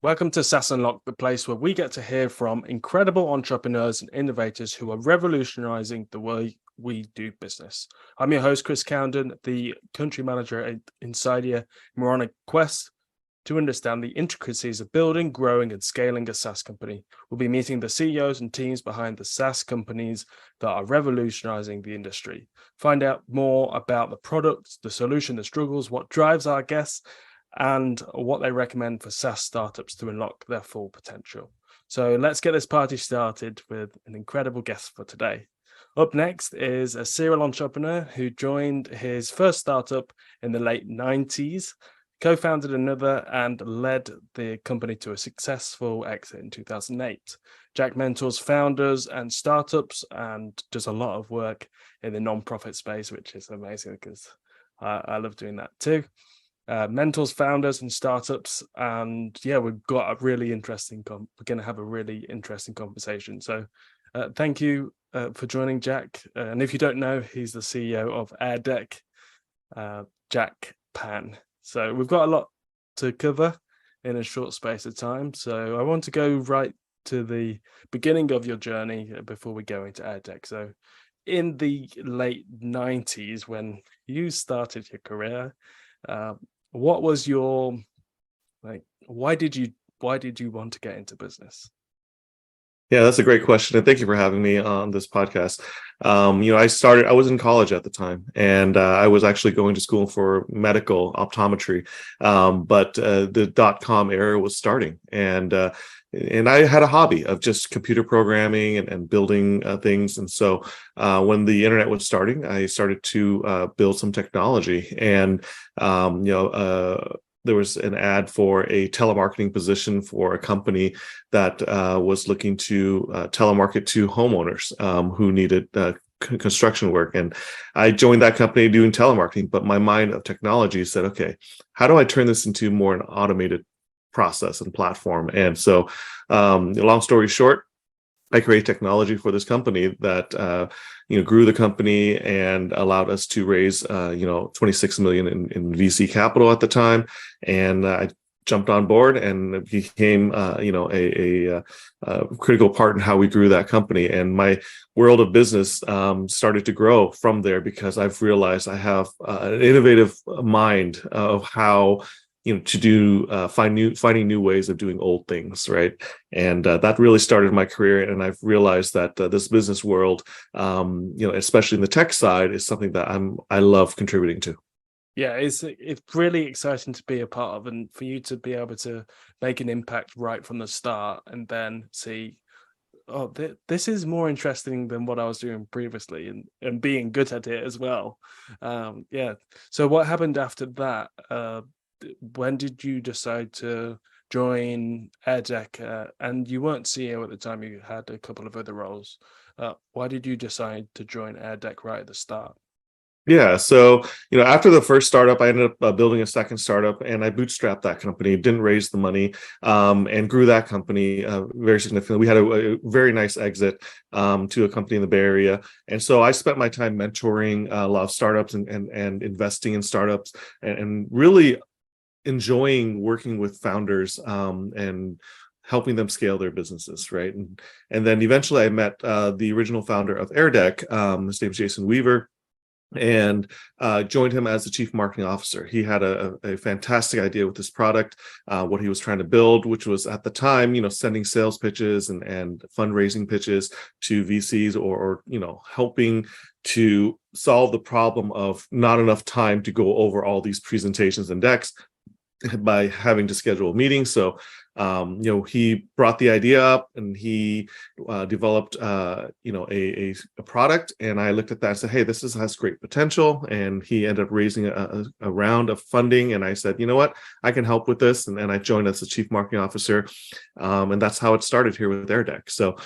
Welcome to SaaS Unlock, the place where we get to hear from incredible entrepreneurs and innovators who are revolutionizing the way we do business. I'm your host, Chris Cownden, the country manager at Insidea, and we're on a quest to understand the intricacies of building, growing, and scaling a SaaS company. We'll be meeting the CEOs and teams behind the SaaS companies that are revolutionizing the industry. Find out more about the product, the solution, the struggles, what drives our guests, and what they recommend for SaaS startups to unlock their full potential. So let's get this party started with an incredible guest for today. Up next is a serial entrepreneur who joined his first startup in the late 90s, co-founded another, and led the company to a successful exit in 2008. Jack mentors founders and startups and does a lot of work in the non-profit space, which is amazing because I love doing that too. Mentors founders and startups, and we've got a really interesting we're going to have a really interesting conversation. So thank you for joining Jack, and if you don't know, he's the CEO of AirDeck, Jack Phan. So we've got a lot to cover in a short space of time, so I want to go right to the beginning of your journey before we go into AirDeck. So in the late 90s, when you started your career, what was your why did you want to get into business? Yeah, that's a great question. And thank you for having me on this podcast. I was in college at the time, and I was actually going to school for medical optometry. But the .com era was starting, and I had a hobby of just computer programming and building things. And so when the internet was starting, I started to build some technology. And there was an ad for a telemarketing position for a company that was looking to telemarket to homeowners who needed construction work. And I joined that company doing telemarketing, but my mind of technology said, okay, how do I turn this into more an automated process and platform? And so long story short, I created technology for this company that grew the company and allowed us to raise 26 million in VC capital at the time, and I jumped on board and became a critical part in how we grew that company. And my world of business started to grow from there because I've realized I have an innovative mind of how to do finding new ways of doing old things, right? And that really started my career. And I've realized that this business world, especially in the tech side, is something that I love contributing to. Yeah, it's really exciting to be a part of, and for you to be able to make an impact right from the start, and then see, oh, this is more interesting than what I was doing previously, and being good at it as well. So what happened after that? When did you decide to join AirDeck? And you weren't CEO at the time, you had a couple of other roles. Why did you decide to join AirDeck right at the start? Yeah. So, after the first startup, I ended up building a second startup, and I bootstrapped that company, didn't raise the money, and grew that company very significantly. We had a very nice exit to a company in the Bay Area. And so I spent my time mentoring a lot of startups and investing in startups and really enjoying working with founders and helping them scale their businesses, right? And then eventually I met the original founder of AirDeck. His name is Jason Weaver, and joined him as the chief marketing officer. He had a fantastic idea with this product, what he was trying to build, which was at the time, sending sales pitches and fundraising pitches to VCs or helping to solve the problem of not enough time to go over all these presentations and decks by having to schedule a meeting. So he brought the idea up, and he developed a product, and I looked at that and said, hey, this has great potential. And he ended up raising a round of funding, and I said, you know what, I can help with this. And I joined as the chief marketing officer, and that's how it started here with AirDeck. So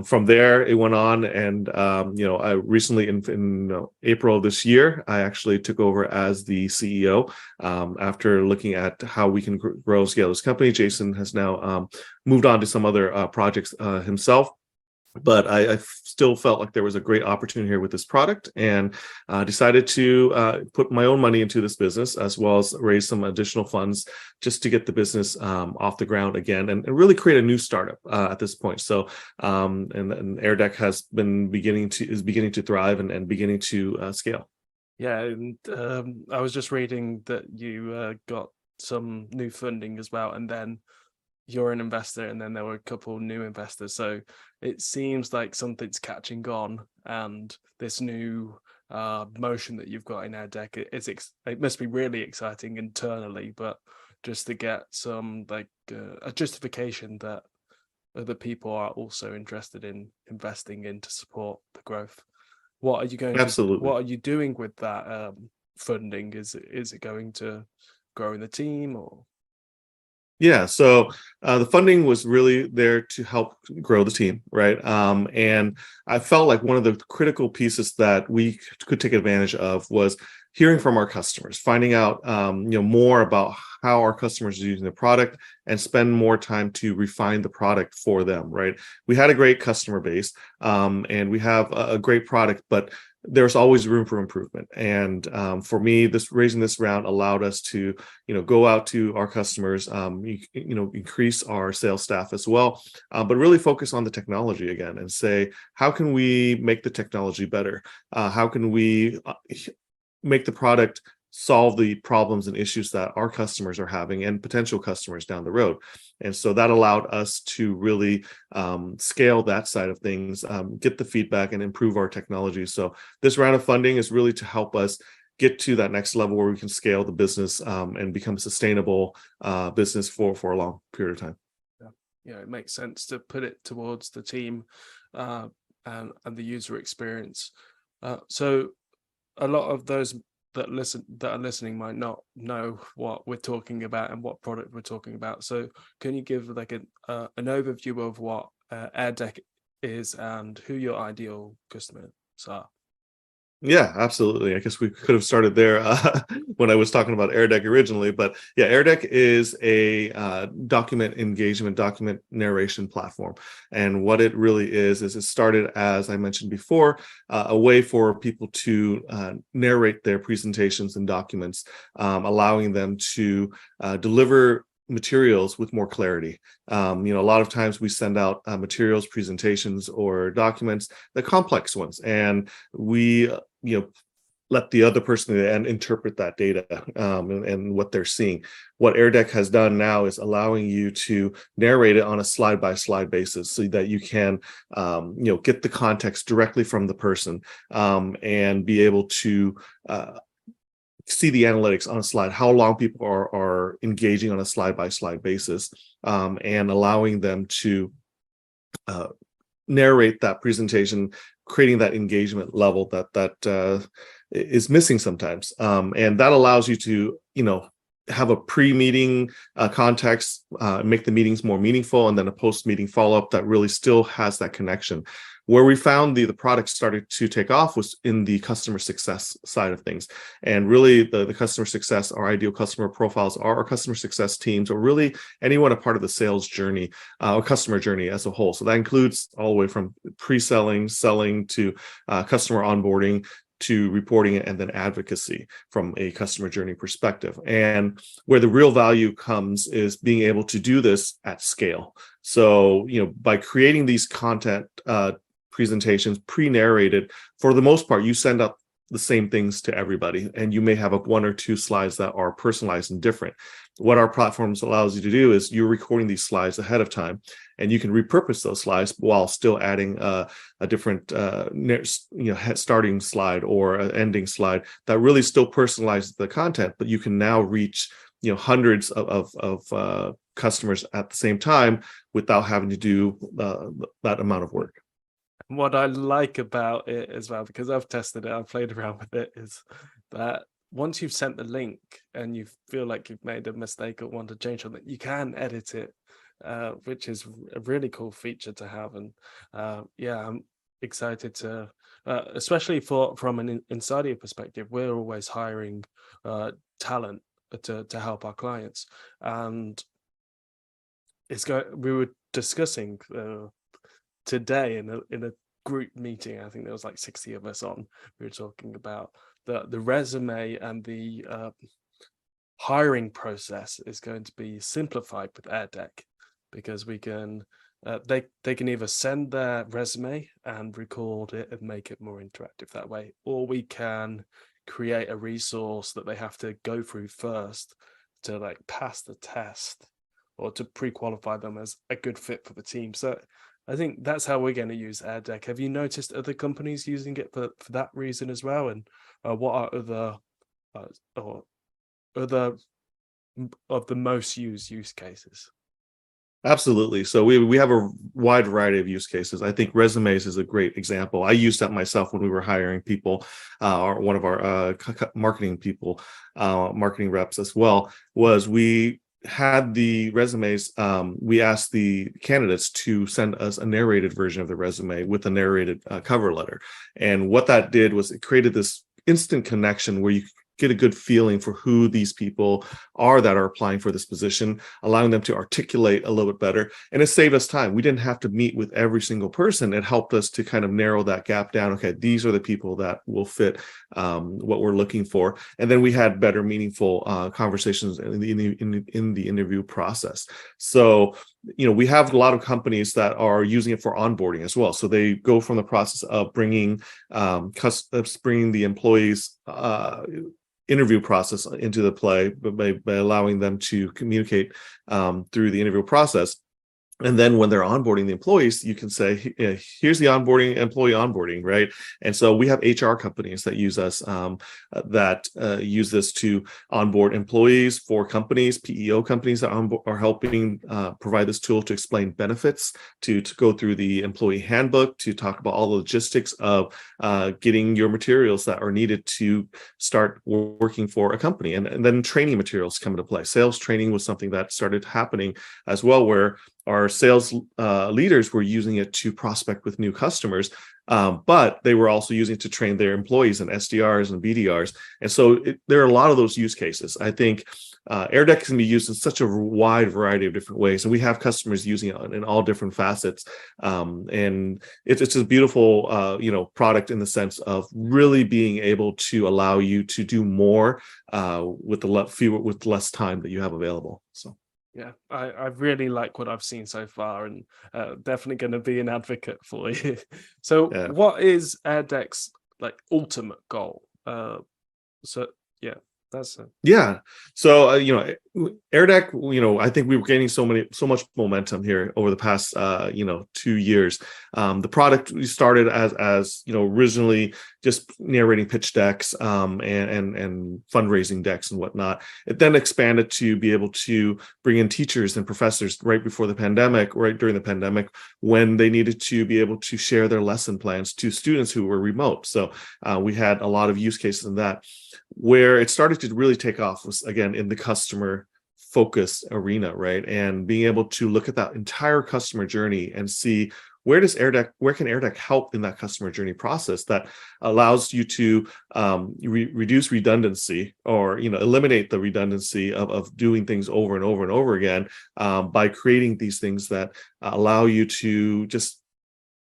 from there it went on, and I recently in April of this year, I actually took over as the CEO after looking at how we can grow and scale this company. Jason has now moved on to some other projects himself. But I still felt like there was a great opportunity here with this product, and decided to put my own money into this business, as well as raise some additional funds just to get the business off the ground again, and really create a new startup at this point. So and AirDeck has been beginning to thrive and beginning to scale. Yeah, and I was just reading that you got some new funding as well, and then you're an investor, and then there were a couple new investors. So it seems like something's catching on, and this new motion that you've got in AirDeck, it must be really exciting internally, but just to get some like a justification that other people are also interested in investing in to support the growth. What are you going to? Absolutely. What are you doing with that funding? Is it going to grow in the team or? Yeah, so the funding was really there to help grow the team, right? And I felt like one of the critical pieces that we could take advantage of was hearing from our customers, finding out more about how our customers are using the product, and spend more time to refine the product for them, right? We had a great customer base, and we have a great product, but there's always room for improvement. And for me, raising this round allowed us to, go out to our customers, increase our sales staff as well, but really focus on the technology again and say, how can we make the technology better? How can we make the product solve the problems and issues that our customers are having and potential customers down the road? And so that allowed us to really scale that side of things, get the feedback, and improve our technology. So this round of funding is really to help us get to that next level where we can scale the business and become a sustainable business for a long period of time. Yeah, it makes sense to put it towards the team and the user experience. So a lot of those that are listening might not know what we're talking about and what product we're talking about. So can you give like an overview of what AirDeck is and who your ideal customers are? Yeah, absolutely. I guess we could have started there when I was talking about AirDeck originally, but yeah, AirDeck is a document engagement, document narration platform. And what it really is it started, as I mentioned before, a way for people to narrate their presentations and documents, allowing them to deliver materials with more clarity. A lot of times we send out materials, presentations, or documents, the complex ones, and we let the other person and interpret that data and what they're seeing. What AirDeck has done now is allowing you to narrate it on a slide-by-slide basis, so that you can get the context directly from the person, and be able to see the analytics on a slide, how long people are engaging on a slide-by-slide basis, and allowing them to narrate that presentation, creating that engagement level that is missing sometimes. And that allows you to, have a pre-meeting context, make the meetings more meaningful, and then a post-meeting follow-up that really still has that connection. Where we found the product started to take off was in the customer success side of things. And really the customer success, our ideal customer profiles are our customer success teams, or really anyone a part of the sales journey or customer journey as a whole. So that includes all the way from pre-selling, selling, to customer onboarding, to reporting, and then advocacy from a customer journey perspective. And where the real value comes is being able to do this at scale. So, by creating these content presentations pre-narrated, for the most part, you send out the same things to everybody, and you may have one or two slides that are personalized and different. What our platforms allows you to do is you're recording these slides ahead of time, and you can repurpose those slides while still adding a different starting slide or an ending slide that really still personalizes the content. But you can now reach hundreds of customers at the same time without having to do that amount of work. What I like about it as well, because I've tested it, I've played around with it, is that once you've sent the link and you feel like you've made a mistake or want to change something, you can edit it, which is a really cool feature to have. And I'm excited to, especially from an Insidea perspective, we're always hiring talent to help our clients. And we were discussing today in a group meeting. I think there was like 60 of us on. We were talking about the resume and the hiring process is going to be simplified with AirDeck, because we can they can either send their resume and record it and make it more interactive that way, or we can create a resource that they have to go through first to like pass the test or to pre-qualify them as a good fit for the team. So I think that's how we're going to use AirDeck. Have you noticed other companies using it for that reason as well? And what are other or other of the most used use cases? Absolutely. So we have a wide variety of use cases. I think resumes is a great example. I used that myself when we were hiring people, or one of our marketing people, marketing reps as well, was we had the resumes. We asked the candidates to send us a narrated version of the resume with a narrated cover letter. And what that did was it created this instant connection where you get a good feeling for who these people are that are applying for this position, allowing them to articulate a little bit better. And it saved us time. We didn't have to meet with every single person. It helped us to kind of narrow that gap down. Okay, these are the people that will fit what we're looking for. And then we had better, meaningful conversations in the interview process. So, we have a lot of companies that are using it for onboarding as well. So they go from the process of bringing the employees interview process into the play, but by allowing them to communicate through the interview process. And then when they're onboarding the employees, you can say, here's the employee onboarding, right? And so we have HR companies that use us, use this to onboard employees for companies, PEO companies that are helping provide this tool to explain benefits, to go through the employee handbook, to talk about all the logistics of getting your materials that are needed to start working for a company. And then training materials come into play. Sales training was something that started happening as well, where our sales leaders were using it to prospect with new customers, but they were also using it to train their employees and SDRs and BDRs. And so there are a lot of those use cases. I think AirDeck can be used in such a wide variety of different ways, and we have customers using it in all different facets. And it's a beautiful, product in the sense of really being able to allow you to do more with less time that you have available. So. Yeah, I really like what I've seen so far, and definitely going to be an advocate for you. So Yeah. what is AirDeck's like ultimate goal? So yeah, that's it. Yeah. So, AirDeck, I think we were gaining so much momentum here over the past, 2 years. The product we started as originally just narrating pitch decks, and fundraising decks and whatnot. It then expanded to be able to bring in teachers and professors right during the pandemic, when they needed to be able to share their lesson plans to students who were remote. So we had a lot of use cases in that. Where it started to really take off was, again, in the customer focus arena, right? And being able to look at that entire customer journey and see where can AirDeck help in that customer journey process that allows you to reduce redundancy, or eliminate the redundancy of doing things over and over and over again, by creating these things that allow you to just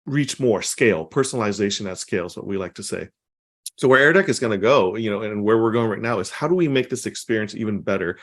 reach more scale. Personalization at scale is what we like to say. So where AirDeck is going to go, and where we're going right now, is how do we make this experience even better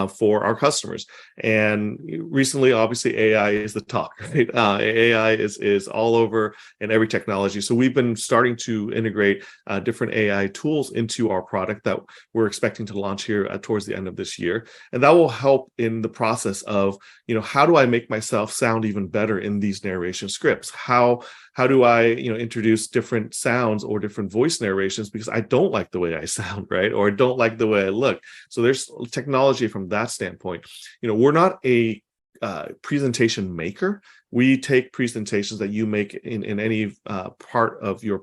for our customers? And recently, obviously, AI is the talk, right? AI is all over in every technology. So we've been starting to integrate different AI tools into our product that we're expecting to launch here towards the end of this year. And that will help in the process of, how do I make myself sound even better in these narration scripts? How do I, introduce different sounds or different voice narrations because I don't like the way I sound, right? Or I don't like the way I look. So there's technology from that standpoint. We're not a presentation maker. We take presentations that you make in any part of your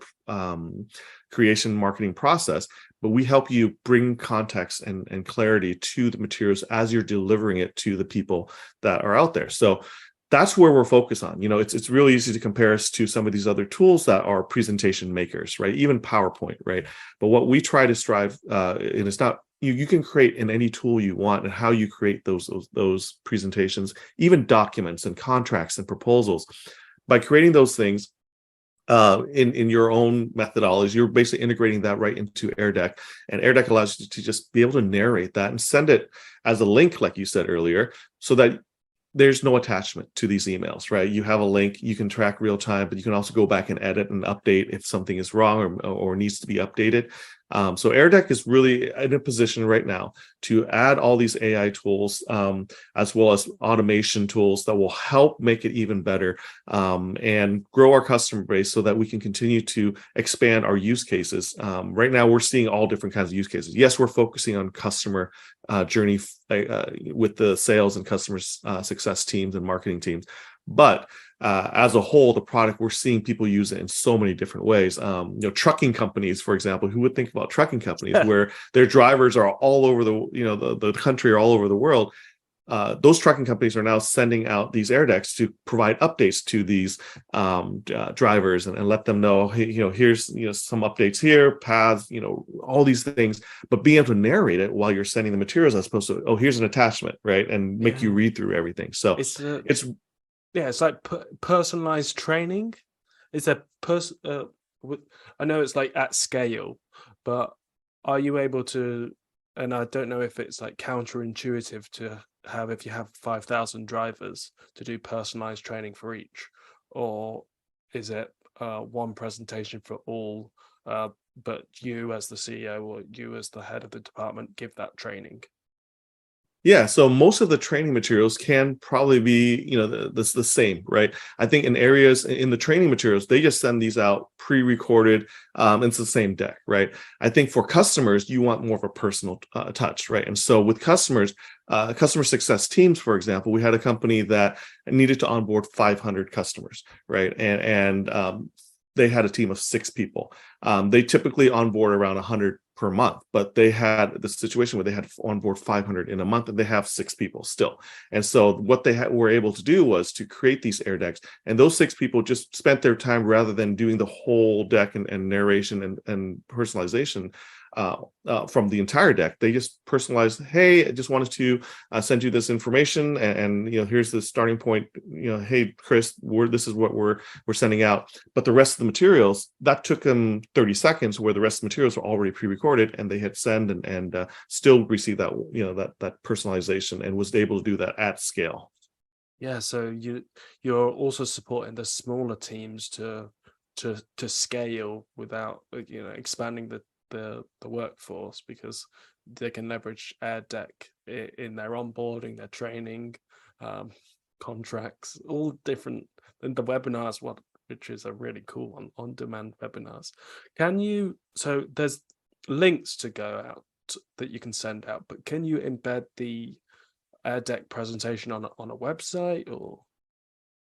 creation marketing process, but we help you bring context and clarity to the materials as you're delivering it to the people that are out there. So that's where we're focused on. It's really easy to compare us to some of these other tools that are presentation makers, right? Even PowerPoint, right? But what we try to strive, and it's not, you can create in any tool you want, and how you create those presentations, even documents and contracts and proposals. by creating those things in your own methodology, you're basically integrating that right into AirDeck, and AirDeck allows you to just be able to narrate that and send it as a link, like you said earlier, so that there's no attachment to these emails, right? You have a link, you can track real time, but you can also go back and edit and update if something is wrong or needs to be updated. So AirDeck is really in a position right now to add all these AI tools, as well as automation tools that will help make it even better, and grow our customer base so that we can continue to expand our use cases. Right now, we're seeing all different kinds of use cases. Yes, we're focusing on customer journey with the sales and customer success teams and marketing teams. But as a whole, the product, we're seeing people use it in so many different ways. Trucking companies, for example, who would think about trucking companies where their drivers are all over the country or all over the world? Those trucking companies are now sending out these AirDecks to provide updates to these drivers and let them know, hey, here's some updates here, paths, all these things, but being able to narrate it while you're sending the materials as opposed to, oh, here's an attachment, right, and make you read through everything. So it's like personalized training. It's a I know it's like at scale, but are you able to? And I don't know if it's like counterintuitive to have, if you have 5,000 drivers, to do personalized training for each, or is it one presentation for all? But you as the CEO or you as the head of the department give that training. Yeah, so most of the training materials can probably be, the same, right? I think in areas in the training materials, they just send these out pre-recorded, and it's the same deck, right? I think for customers, you want more of a personal touch, right? And so with customers, customer success teams, for example, we had a company that needed to onboard 500 customers, right? And they had a team of 6 people. They typically onboard around 100 per month, but they had the situation where they had on board 500 in a month, and they have 6 people still. And so what they were able to do was to create these AirDecks, and those 6 people just spent their time, rather than doing the whole deck and narration and personalization from the entire deck, they just personalized, hey, I just wanted to send you this information, and here's the starting point, hey Chris, this is what we're sending out. But the rest of the materials, that took them 30 seconds, where the rest of the materials were already pre-recorded, and they hit send and still receive that that personalization, and was able to do that at scale. Yeah, so you're also supporting the smaller teams to scale without expanding the workforce, because they can leverage AirDeck in their onboarding, their training, contracts, all different, and the webinars, which is a really cool on-demand webinars. So there's links to go out that you can send out, but can you embed the AirDeck presentation on a website or?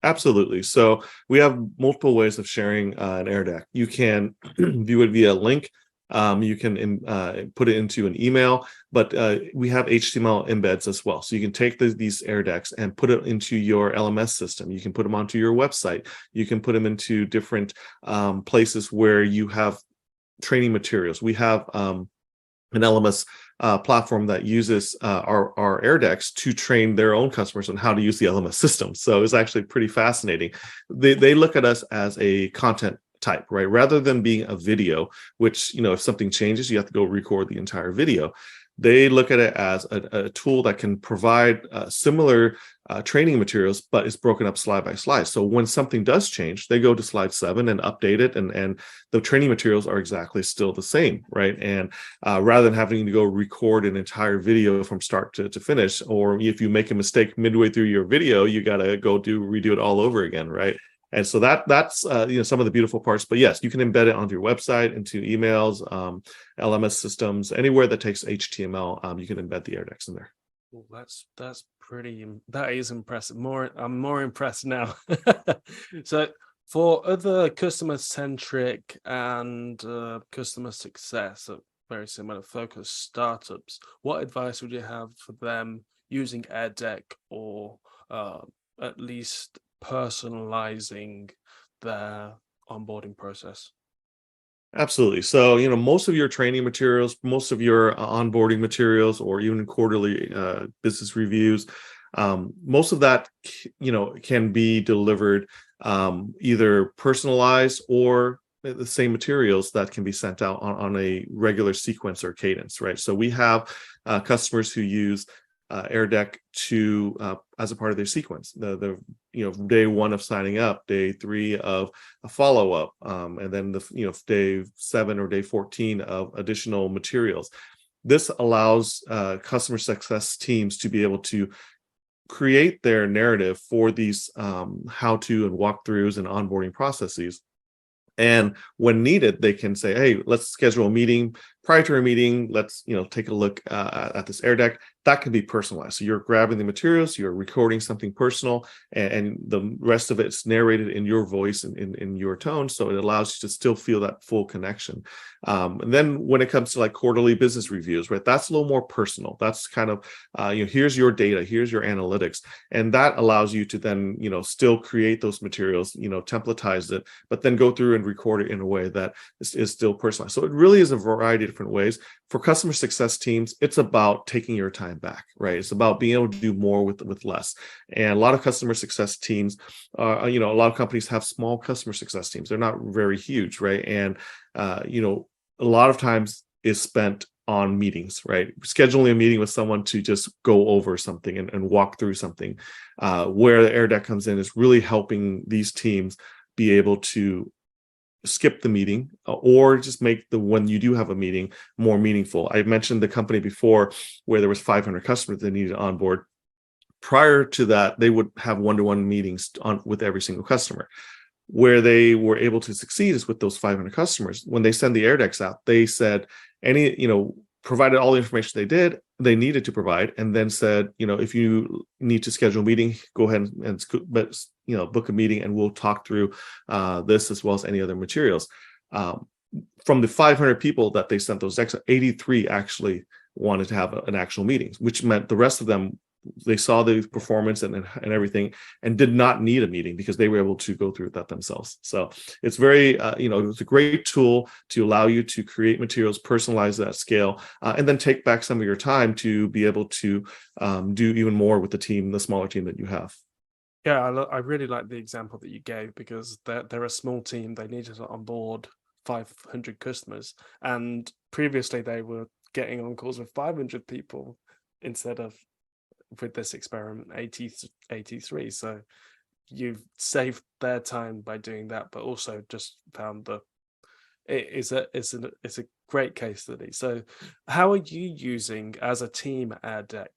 Absolutely. So we have multiple ways of sharing an AirDeck. You can view it via a link. You can put it into an email, but we have HTML embeds as well. So you can take these AirDecks and put it into your LMS system. You can put them onto your website. You can put them into different places where you have training materials. We have an LMS platform that uses our AirDecks to train their own customers on how to use the LMS system. So it's actually pretty fascinating. They look at us as a content type, right? Rather than being a video, which, if something changes, you have to go record the entire video. They look at it as a tool that can provide similar training materials, but it's broken up slide by slide. So when something does change, they go to slide 7 and update it, and the training materials are exactly still the same, right? And rather than having to go record an entire video from start to finish, or if you make a mistake midway through your video, you got to go redo it all over again, right? And so that's some of the beautiful parts. But yes, you can embed it onto your website, into emails, LMS systems, anywhere that takes HTML. You can embed the AirDecks in there. Well, that is impressive. I'm more impressed now. So for other customer centric and customer success, very similar focus startups, what advice would you have for them using AirDeck, or at least personalizing their onboarding process? Absolutely. So, most of your training materials, most of your onboarding materials, or even quarterly business reviews, most of that, can be delivered either personalized or the same materials that can be sent out on a regular sequence or cadence, right? So we have customers who use AirDeck to as a part of their sequence. The day 1 of signing up, day 3 of a follow up, and then day 7 or day 14 of additional materials. This allows customer success teams to be able to create their narrative for these how-to and walkthroughs and onboarding processes. And when needed, they can say, hey, let's schedule a meeting. Prior to a meeting, let's take a look at this AirDeck. That can be personalized. So you're grabbing the materials, you're recording something personal, and the rest of it's narrated in your voice and in your tone. So it allows you to still feel that full connection. And then when it comes to like quarterly business reviews, right, that's a little more personal. That's kind of, here's your data, here's your analytics. And that allows you to then, still create those materials, templatize it, but then go through and record it in a way that is still personalized. So it really is a variety of different ways. For customer success teams, it's about taking your time back, right? It's about being able to do more with less. And a lot of customer success teams, a lot of companies have small customer success teams. They're not very huge, right? And, a lot of times is spent on meetings, right? Scheduling a meeting with someone to just go over something and walk through something. Where the AirDeck comes in is really helping these teams be able to skip the meeting or just make when you do have a meeting more meaningful. I mentioned the company before where there was 500 customers they needed on board. Prior to that, they would have one-to-one meetings with every single customer. Where they were able to succeed is with those 500 customers. When they send the AirDecks out, they said provided all the information they needed to provide, and then said, if you need to schedule a meeting, go ahead and book a meeting, and we'll talk through this as well as any other materials. From the 500 people that they sent those decks, 83 actually wanted to have an actual meeting, which meant the rest of them, they saw the performance and everything and did not need a meeting because they were able to go through that themselves. So it's very, it's a great tool to allow you to create materials, personalize that scale, and then take back some of your time to be able to do even more with the smaller team that you have. Yeah, I really like the example that you gave because they're a small team. They needed to onboard 500 customers, and previously they were getting on calls with 500 people instead of, with this experiment, 83. So you've saved their time by doing that, but also just found it's a great case study. So how are you using as a team AirDeck?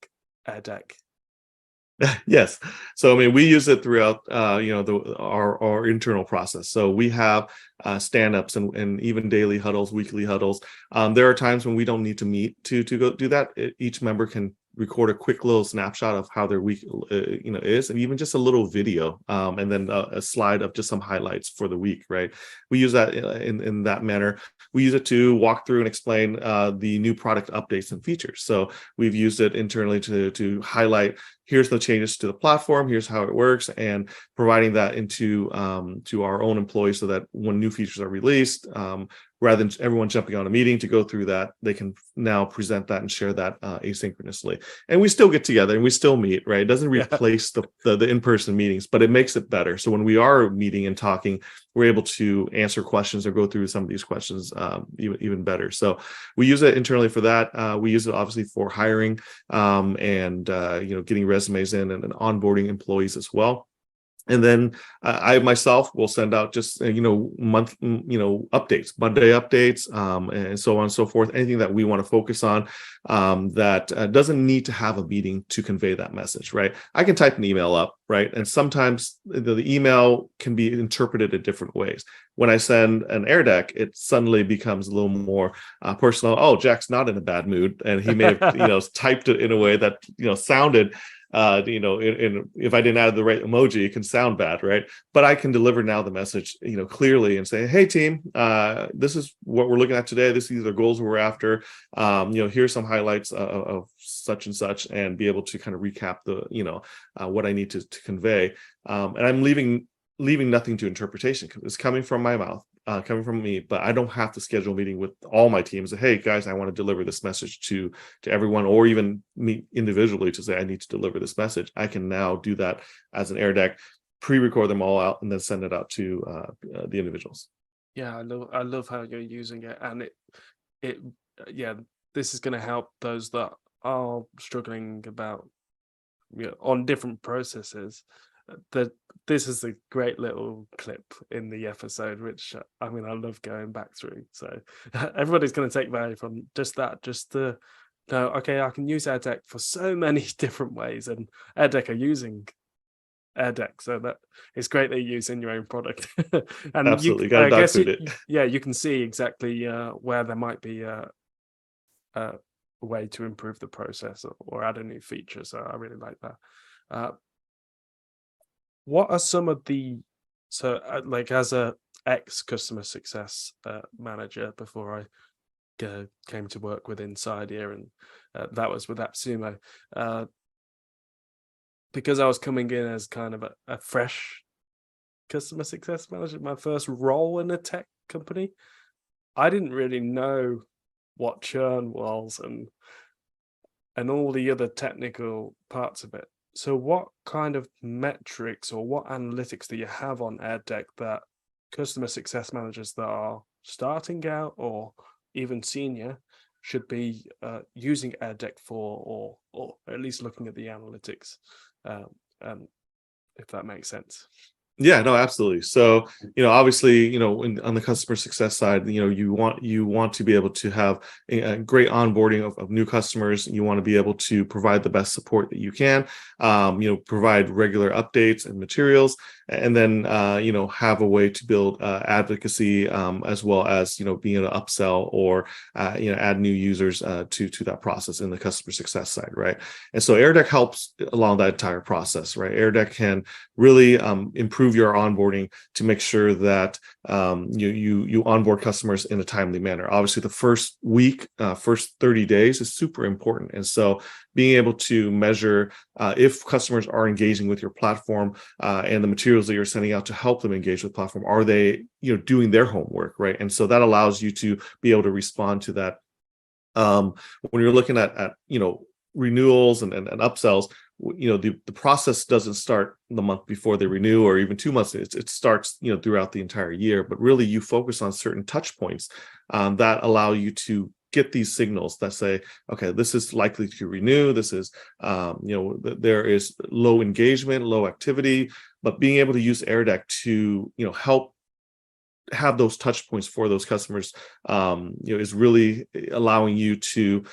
Yes. So, we use it throughout, our internal process. So we have stand-ups and even daily huddles, weekly huddles. There are times when we don't need to meet to go do that. Each member can record a quick little snapshot of how their week is, and even just a little video, and then a slide of just some highlights for the week, right? We use that in that manner. We use it to walk through and explain the new product updates and features. So we've used it internally to highlight, here's the changes to the platform, here's how it works, and providing that into to our own employees so that when new features are released, rather than everyone jumping on a meeting to go through that, they can now present that and share that asynchronously. And we still get together and we still meet, right? It doesn't replace the in-person meetings, but it makes it better. So when we are meeting and talking, we're able to answer questions or go through some of these questions even better. So we use it internally for that. We use it obviously for hiring and getting resumes in and onboarding employees as well. And then I myself will send out just month updates, Monday updates, and so on and so forth. Anything that we want to focus on that doesn't need to have a meeting to convey that message, right? I can type an email up, right? And sometimes the email can be interpreted in different ways. When I send an AirDeck, it suddenly becomes a little more personal. Oh, Jack's not in a bad mood, and he may have typed it in a way that sounded. If I didn't add the right emoji, it can sound bad, right? But I can deliver now the message, clearly and say, hey team, this is what we're looking at today. These are the goals we're after. Here's some highlights of such and such, and be able to kind of recap what I need to convey. And I'm leaving nothing to interpretation because it's coming from my mouth. Coming from me, but I don't have to schedule a meeting with all my teams. Hey guys, I want to deliver this message to everyone, or even me individually to say I need to deliver this message. I can now do that as an AirDeck. pre-record them all out and then send it out to the individuals. Yeah, I love how you're using it, and it yeah, this is going to help those that are struggling about on different processes. That this is a great little clip in the episode, which I mean I love going back through. So everybody's going to take value from just that, just the no, okay, I can use AirDeck for so many different ways, and AirDeck are using AirDeck, so that it's great that you're using your own product. And Absolutely, got to I dog guess food it. yeah, you can see exactly where there might be a way to improve the process or add a new feature. So I really like that. What are some of the like as a ex customer success manager before I came to work with Insidea, and that was with AppSumo, because I was coming in as kind of a fresh customer success manager, my first role in a tech company. I didn't really know what churn was and all the other technical parts of it. So what kind of metrics or what analytics do you have on AirDeck that customer success managers that are starting out or even senior should be using AirDeck for, or at least looking at the analytics, if that makes sense? Yeah, no, absolutely. So, obviously, on the customer success side, you want to be able to have a great onboarding of new customers. You want to be able to provide the best support that you can, provide regular updates and materials, and then, have a way to build advocacy, as well as, being able to upsell or, add new users to that process in the customer success side, right? And so AirDeck helps along that entire process, right? AirDeck can really improve your onboarding to make sure that you onboard customers in a timely manner. Obviously, the first week, first 30 days is super important. And so being able to measure if customers are engaging with your platform and the materials that you're sending out to help them engage with the platform, are they doing their homework, right? And so that allows you to be able to respond to that. When you're looking at renewals and upsells, the process doesn't start the month before they renew or even 2 months. It starts throughout the entire year, but really you focus on certain touch points that allow you to get these signals that say, okay, this is likely to renew, this is there is low engagement, low activity, but being able to use AirDeck to help have those touch points for those customers is really allowing you to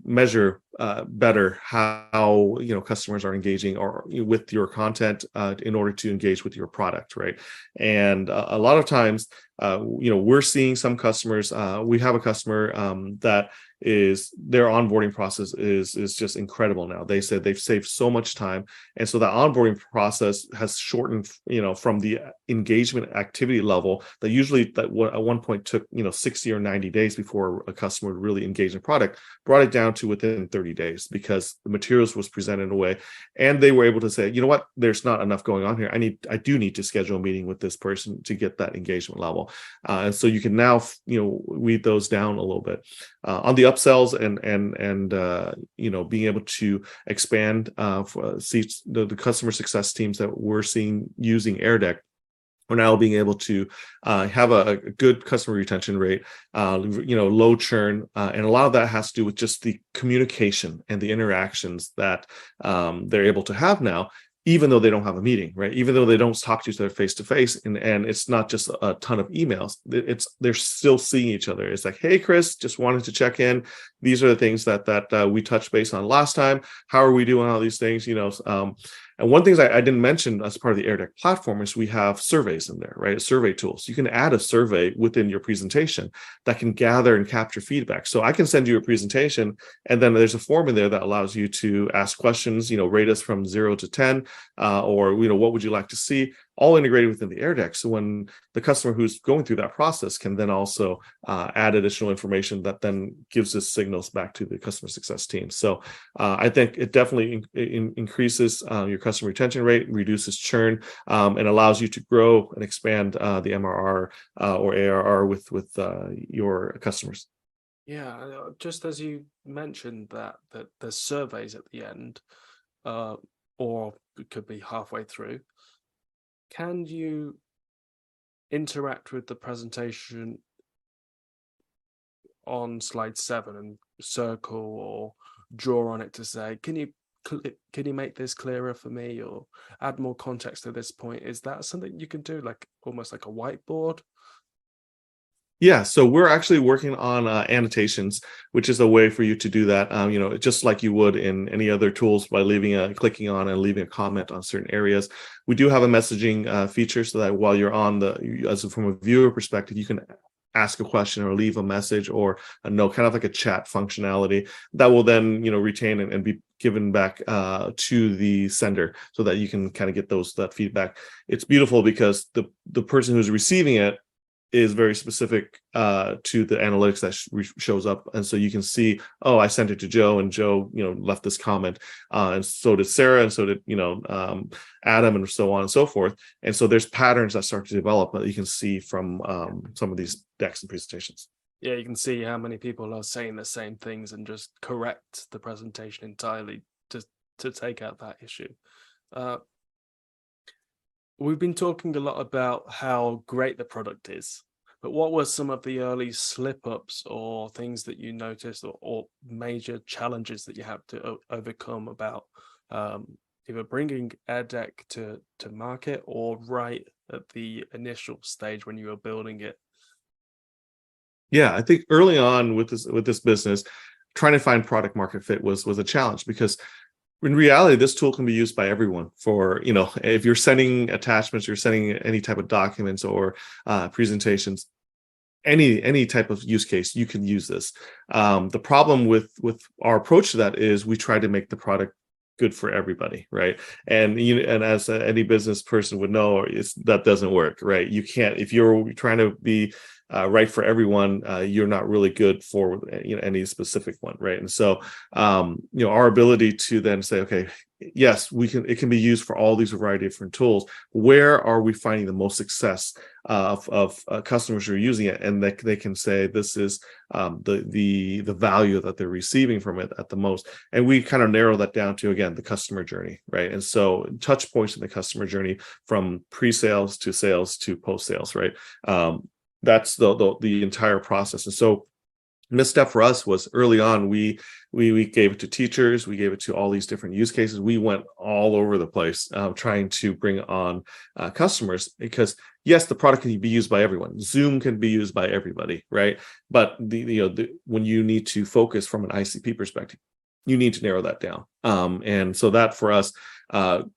measure better how customers are engaging or with your content in order to engage with your product, right? And a lot of times we're seeing some customers, we have a customer that is their onboarding process is just incredible now. They said they've saved so much time, and so the onboarding process has shortened from the engagement activity level that usually at one point took 60 or 90 days before a customer would really engage in product, brought it down to within 30 days because the materials was presented in a way, and they were able to say, what, there's not enough going on here. I do need to schedule a meeting with this person to get that engagement level, and so you can now weed those down a little bit on the upsells and being able to expand seats, the customer success teams that we're seeing using AirDeck. We're now being able to have a good customer retention rate, low churn, and a lot of that has to do with just the communication and the interactions that they're able to have now, even though they don't have a meeting, right? Even though they don't talk to each other face to face, and it's not just a ton of emails. They're still seeing each other. It's like, hey, Chris, just wanted to check in. These are the things that we touched base on last time. How are we doing all these things? And one thing I didn't mention as part of the AirDeck platform is we have surveys in there, right? Survey tools. You can add a survey within your presentation that can gather and capture feedback. So I can send you a presentation, and then there's a form in there that allows you to ask questions, rate us from 0 to 10, or what would you like to see? All integrated within the AirDeck. So when the customer who's going through that process can then also add additional information that then gives us signals back to the customer success team. So I think it definitely increases your customer retention rate, reduces churn, and allows you to grow and expand the MRR or ARR with your customers. Yeah, just as you mentioned that there's surveys at the end, or it could be halfway through. can you interact with the presentation on slide 7 and circle or draw on it to say, can you make this clearer for me, or add more context to this point? Is that something you can do, like almost like a whiteboard? Yeah, so we're actually working on annotations, which is a way for you to do that. Just like you would in any other tools by clicking on and leaving a comment on certain areas. We do have a messaging feature so that while you're on from a viewer perspective, you can ask a question or leave a message or a note, kind of like a chat functionality that will then retain and be given back to the sender so that you can kind of get that feedback. It's beautiful because the person who's receiving it is very specific to the analytics that shows up, and so you can see, oh, I sent it to Joe, and Joe left this comment, and so did Sarah, and so did Adam, and so on and so forth. And so there's patterns that start to develop that you can see from some of these decks and presentations. Yeah, you can see how many people are saying the same things and just correct the presentation entirely to take out that issue. We've been talking a lot about how great the product is, but what were some of the early slip-ups or things that you noticed, or major challenges that you had to overcome about either bringing AirDeck to market or right at the initial stage when you were building it? Yeah, I think early on with this business, trying to find product market fit was a challenge, because in reality, this tool can be used by everyone for, if you're sending attachments, you're sending any type of documents or presentations, any type of use case, you can use this. The problem with our approach to that is we try to make the product good for everybody, right? And as any business person would know, that doesn't work, right? You can't, if you're trying to be right for everyone, you're not really good for any specific one, right? And so our ability to then say, okay, yes, it can be used for all these variety of different tools. Where are we finding the most success of customers who are using it, and that they can say this is the value that they're receiving from it at the most? And we kind of narrow that down to, again, the customer journey, right? And so touch points in the customer journey from pre-sales to sales to post-sales, right? That's the entire process. And so misstep for us was early on, we gave it to teachers, we gave it to all these different use cases. We went all over the place trying to bring on customers, because yes, the product can be used by everyone. Zoom can be used by everybody, right? But when you need to focus from an ICP perspective, you need to narrow that down. And so that for us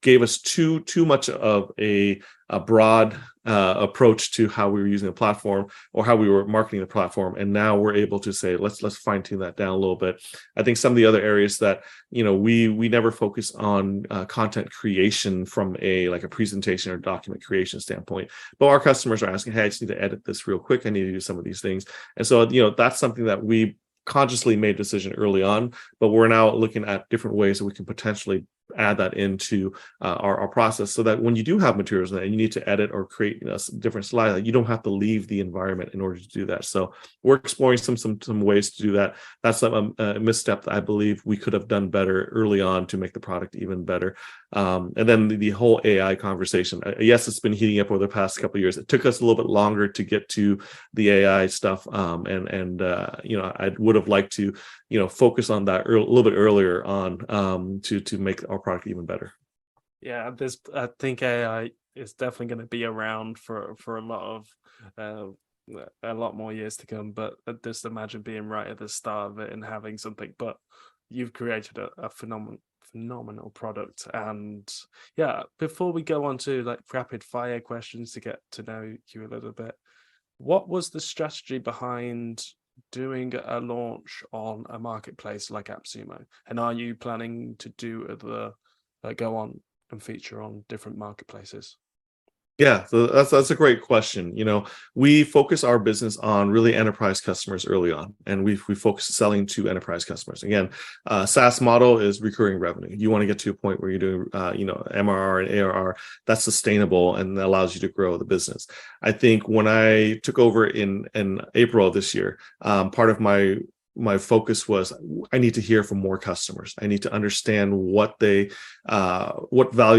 gave us too much of a broad approach to how we were using the platform or how we were marketing the platform. And now we're able to say, let's fine tune that down a little bit. I think some of the other areas that, we never focus on content creation from a presentation or document creation standpoint, but our customers are asking, hey, I just need to edit this real quick. I need to do some of these things. And so, that's something that we consciously made a decision early on, but we're now looking at different ways that we can potentially add that into our process, so that when you do have materials and you need to edit or create different slides, you don't have to leave the environment in order to do that. So we're exploring some ways to do that. That's a misstep that I believe we could have done better early on to make the product even better. And then the whole AI conversation, yes, it's been heating up over the past couple of years. It took us a little bit longer to get to the AI stuff, and I would have liked to focus on that a little bit earlier on to make our product even better. Yeah, I think AI is definitely going to be around for a lot more years to come. But just imagine being right at the start of it and having something. But you've created a phenomenal product. And yeah, before we go on to rapid fire questions to get to know you a little bit, what was the strategy behind doing a launch on a marketplace like AppSumo? And are you planning to do go on and feature on different marketplaces? Yeah, so that's a great question. We focus our business on really enterprise customers early on, and we focus selling to enterprise customers. Again, SaaS model is recurring revenue. You want to get to a point where you're doing, MRR and ARR that's sustainable and that allows you to grow the business. I think when I took over in April of this year, part of my my focus was, I need to hear from more customers. I need to understand what value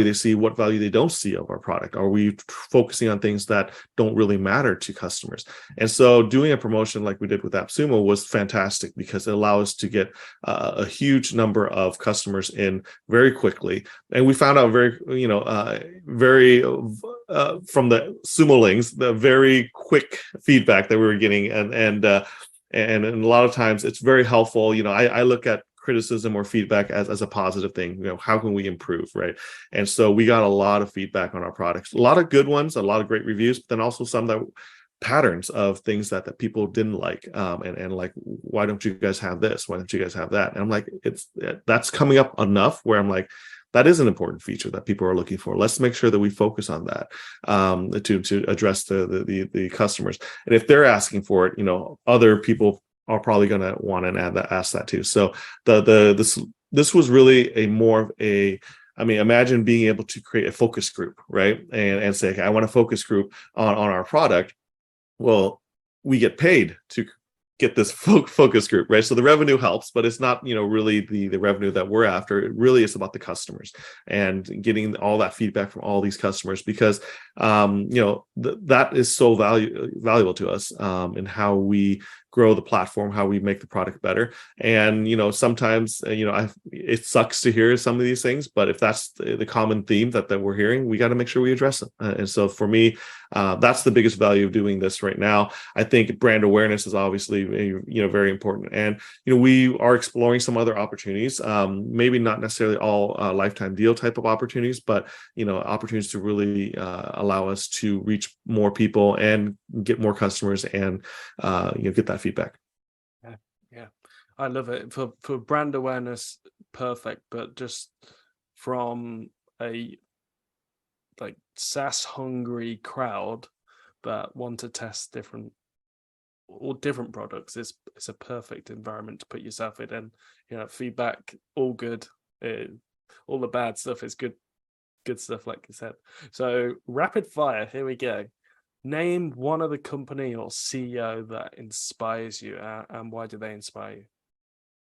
they see, what value they don't see of our product. Are we focusing on things that don't really matter to customers? And so doing a promotion like we did with AppSumo was fantastic, because it allowed us to get a huge number of customers in very quickly. And we found out very from the Sumolings, the very quick feedback that we were getting, and a lot of times it's very helpful. I look at criticism or feedback as a positive thing. How can we improve, right? And so we got a lot of feedback on our products, a lot of good ones, a lot of great reviews, but then also some that patterns of things that people didn't like, and like, why don't you guys have this? Why don't you guys have that? And I'm like, that's coming up enough where I'm like, that is an important feature that people are looking for. Let's make sure that we focus on that, to address the customers. And if they're asking for it, other people are probably going to want to ask that too. So this was really imagine being able to create a focus group, right? And say, okay, I want a focus group on our product. Well, we get paid to get this focus group, right? So the revenue helps, but it's not, really the revenue that we're after. It really is about the customers and getting all that feedback from all these customers, because, that is so valuable to us, in how we grow the platform, how we make the product better. And, sometimes, it sucks to hear some of these things, but if that's the common theme that we're hearing, we got to make sure we address it. And so for me, that's the biggest value of doing this right now. I think brand awareness is obviously, very important. And, we are exploring some other opportunities, maybe not necessarily all lifetime deal type of opportunities, but, opportunities to really allow us to reach more people and get more customers and, get that feedback. Yeah, I love it. For brand awareness, perfect, but just from a SaaS hungry crowd that want to test different products, it's a perfect environment to put yourself in. And feedback, all good. All the bad stuff is good stuff, like you said. So rapid fire, here we go. Name one other company or CEO that inspires you, and why do they inspire you?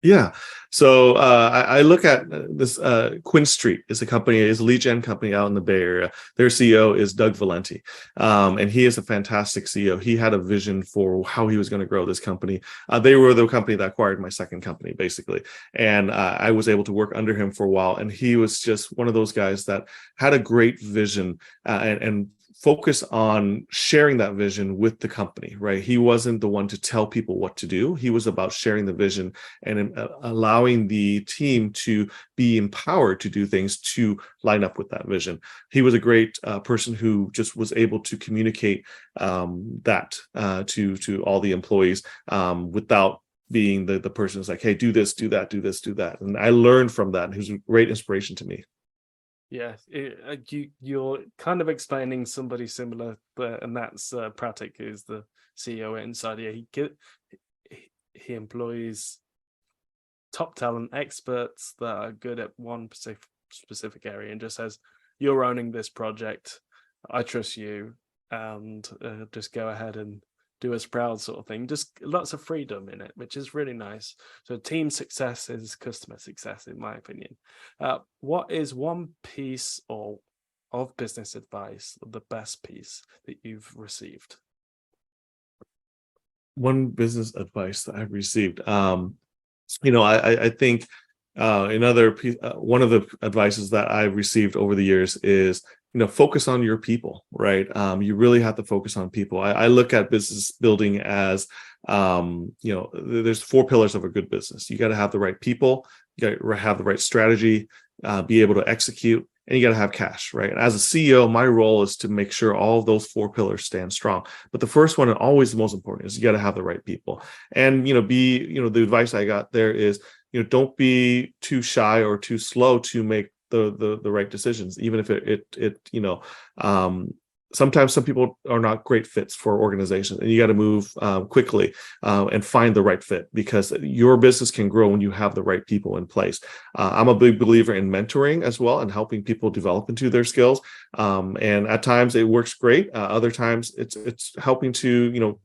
Yeah. So I look at this. Quinn Street is a company, is a lead gen company out in the Bay Area. Their CEO is Doug Valenti, and he is a fantastic CEO. He had a vision for how he was going to grow this company. They were the company that acquired my second company, basically, and I was able to work under him for a while. And he was just one of those guys that had a great vision, and focus on sharing that vision with the company, right? He wasn't the one to tell people what to do. He was about sharing the vision and allowing the team to be empowered to do things to line up with that vision. He was a great person who just was able to communicate that to all the employees without being the person who's like, hey, do this, do that, do this, do that. And I learned from that. He was a great inspiration to me. Yeah, you're kind of explaining somebody similar, and that's Pratik, who's the CEO at Insidea. He employs top talent experts that are good at one specific area, and just says, "You're owning this project. I trust you, and just go ahead and do us proud," sort of thing. Just lots of freedom in it, which is really nice. So team success is customer success, in my opinion. What is one piece of business advice, the best piece that you've received? One business advice that I've received, I think one of the advices that I've received over the years is, focus on your people, right? You really have to focus on people. I look at business building as, there's 4 pillars of a good business. You got to have the right people, you got to have the right strategy, be able to execute, and you got to have cash, right? And as a CEO, my role is to make sure all of those 4 pillars stand strong. But the first one, and always the most important, is you got to have the right people. And, the advice I got there is, don't be too shy or too slow to make the right decisions, even if sometimes some people are not great fits for organizations, and you got to move quickly and find the right fit, because your business can grow when you have the right people in place. I'm a big believer in mentoring as well, and helping people develop into their skills. And at times it works great. Other times it's helping to,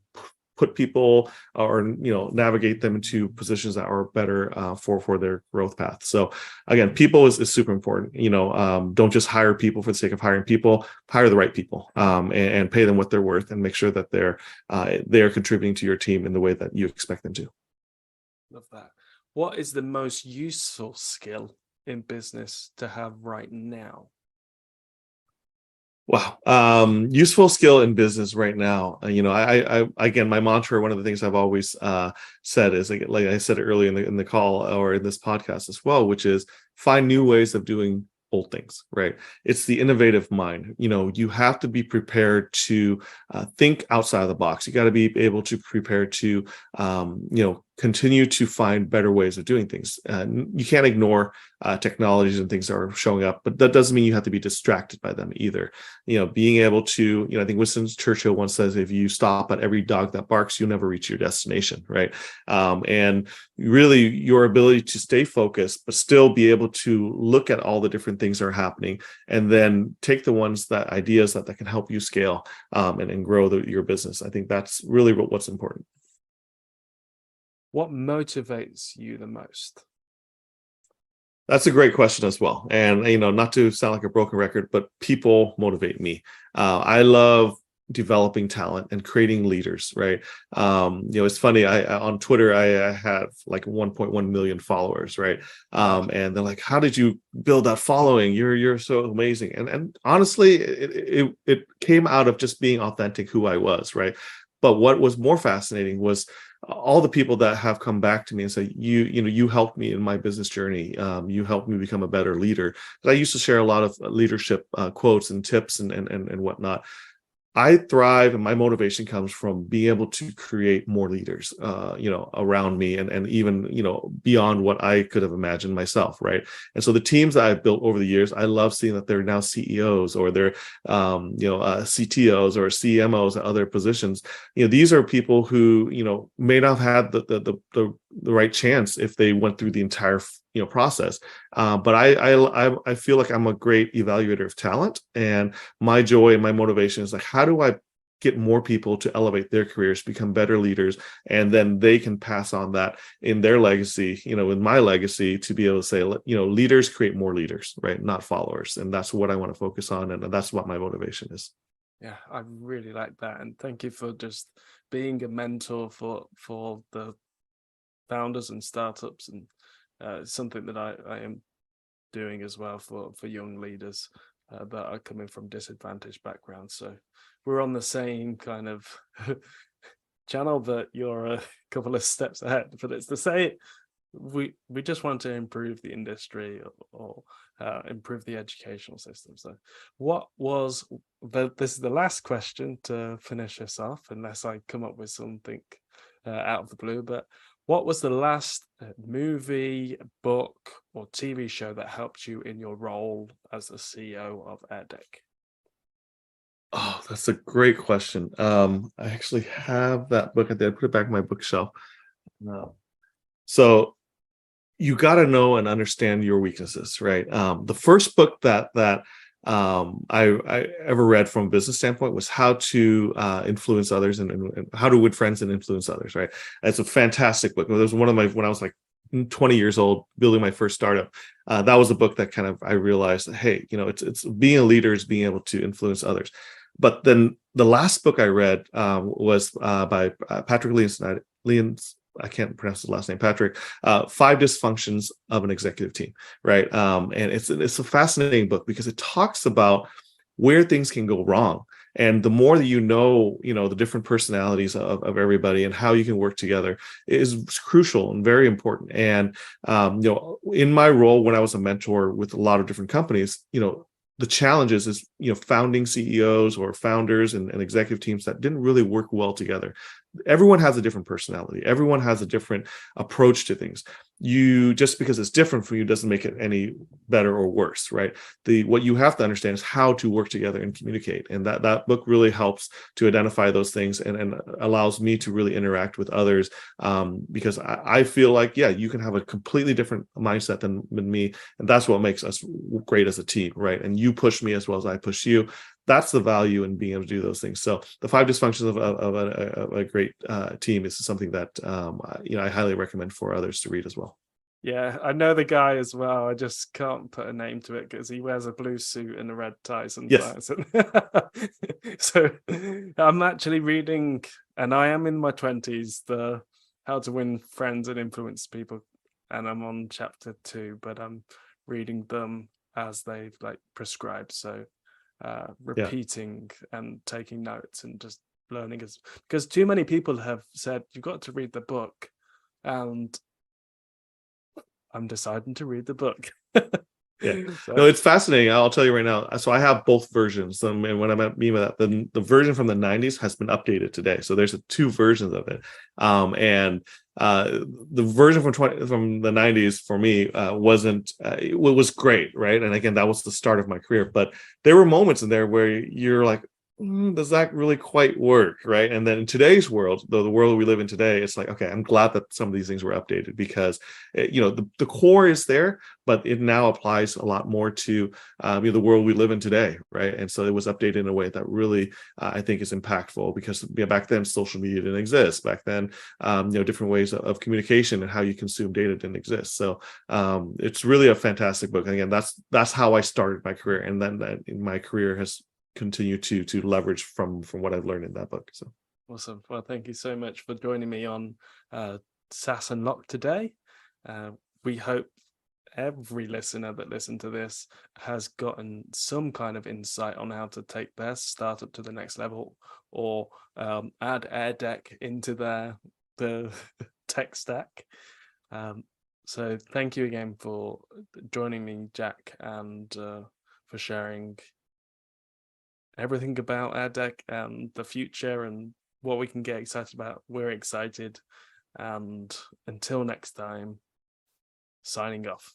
put people or navigate them into positions that are better for their growth path. So again, people is super important. Don't just hire people for the sake of hiring people. Hire the right people, and pay them what they're worth, and make sure that they're contributing to your team in the way that you expect them to. Love that. What is the most useful skill in business to have right now? Wow. Useful skill in business right now. I again, my mantra, one of the things I've always said is, like I said earlier in the call or in this podcast as well, which is find new ways of doing old things, right? It's the innovative mind. You have to be prepared to think outside of the box. You got to be able to prepare to, continue to find better ways of doing things. You can't ignore technologies and things that are showing up, but that doesn't mean you have to be distracted by them either. Being able to, I think Winston Churchill once says, if you stop at every dog that barks, you'll never reach your destination, right? And really your ability to stay focused, but still be able to look at all the different things that are happening, and then take the ideas that can help you scale and grow your business. I think that's really what's important. What motivates you the most? That's a great question as well. And, not to sound like a broken record, but people motivate me. I love developing talent and creating leaders, right? It's funny. I on Twitter, I have like 1.1 million followers, right? And they're like, "How did you build that following? You're so amazing." And honestly, it came out of just being authentic, who I was, right? But what was more fascinating was all the people that have come back to me and say, you helped me in my business journey. You helped me become a better leader. I used to share a lot of leadership quotes and tips and whatnot. I thrive, and my motivation comes from being able to create more leaders, around me, and even, beyond what I could have imagined myself, right? And so the teams that I've built over the years, I love seeing that they're now CEOs, or they're, CTOs or CMOs at other positions. These are people who, may not have had the right chance if they went through the entire process. But I feel like I'm a great evaluator of talent, and my joy and my motivation is like, how do I get more people to elevate their careers, become better leaders, and then they can pass on that in their legacy, in my legacy, to be able to say, leaders create more leaders, right? Not followers. And that's what I want to focus on. And that's what my motivation is. Yeah, I really like that. And thank you for just being a mentor for the founders and startups, and something that I am doing as well for young leaders that are coming from disadvantaged backgrounds. So we're on the same kind of channel, but you're a couple of steps ahead. But it's the same. We just want to improve the industry, or improve the educational system. So this is the last question to finish us off, unless I come up with something out of the blue, but what was the last movie, book, or TV show that helped you in your role as the CEO of AirDeck? Oh, that's a great question. I actually have that book. I put it back in my bookshelf. No. So you got to know and understand your weaknesses, right? The first book that I ever read from a business standpoint was How to Influence Others and How to Win Friends and Influence Others, right? It's a fantastic book. It was one of my, when I was like 20 years old, building my first startup. That was a book that kind of, I realized, hey, it's being a leader is being able to influence others. But then the last book I read was by Patrick Leon's, I can't pronounce his last name, Patrick, Five Dysfunctions of an Executive Team, right? And it's a fascinating book because it talks about where things can go wrong. And the more that the different personalities of everybody and how you can work together is crucial and very important. And, in my role, when I was a mentor with a lot of different companies, the challenges is, founding CEOs or founders and executive teams that didn't really work well together. Everyone has a different personality. Everyone has a different approach to things. Just because it's different from you doesn't make it any better or worse, right? What you have to understand is how to work together and communicate. And that book really helps to identify those things and allows me to really interact with others, because I feel like, yeah, you can have a completely different mindset than me. And that's what makes us great as a team, right? And you push me as well as I push you. that's the value in being able to do those things. So the Five Dysfunctions of a great team is something that I highly recommend for others to read as well. Yeah, I know the guy as well. I just can't put a name to it because he wears a blue suit and a red tie sometimes. Yes. So I'm actually reading, and I am in my 20s, the How to Win Friends and Influence People, and I'm on chapter 2, but I'm reading them as they like prescribe. So repeating and taking notes and just learning, because too many people have said you've got to read the book, and I'm deciding to read the book. Yeah, so. No, it's fascinating. I'll tell you right now. So I have both versions, and when I mean by that, the version from the 90s has been updated today. So there's 2 versions of it, and the version from the 90s for me wasn't. It was great, right? And again, that was the start of my career. But there were moments in there where you're like, does that really quite work, right? And then in today's world, the world we live in today, it's like, okay, I'm glad that some of these things were updated, because the core is there, but it now applies a lot more to the world we live in today, right? And so it was updated in a way that really I think is impactful, because back then social media didn't exist. Back then, different ways of communication and how you consume data didn't exist. So it's really a fantastic book. And again, that's how I started my career, and then my career has continue to leverage from what I've learned in that book. So awesome. Well, thank you so much for joining me on SaaS Unlocked today. We hope every listener that listened to this has gotten some kind of insight on how to take their startup to the next level, or add AirDeck into the tech stack. So thank you again for joining me, Jack, and for sharing everything about AirDeck and the future and what we can get excited about. We're excited. And until next time, signing off.